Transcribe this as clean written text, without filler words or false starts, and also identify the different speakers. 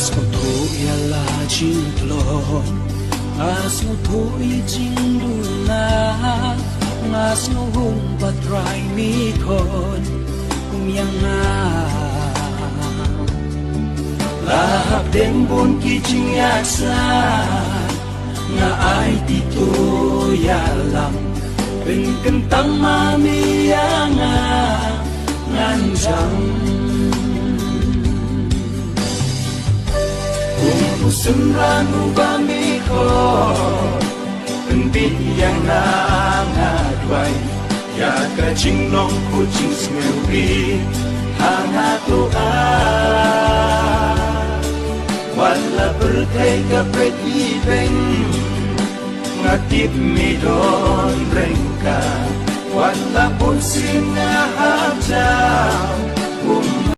Speaker 1: As no thu ya la jing lo As no thu I jing lu na As no hung patray mi kon yang na Lahap den bon ki jing yak sa Nga ay tito ya lam Ben kentang mami yang nganjang Semranu bami ko Pentit yang nangadway Ya ka jinglong ko jing smewi Hanga toa Wala berkay ka pretibeng Ngatip mi don rengka Wala pun sinahap jam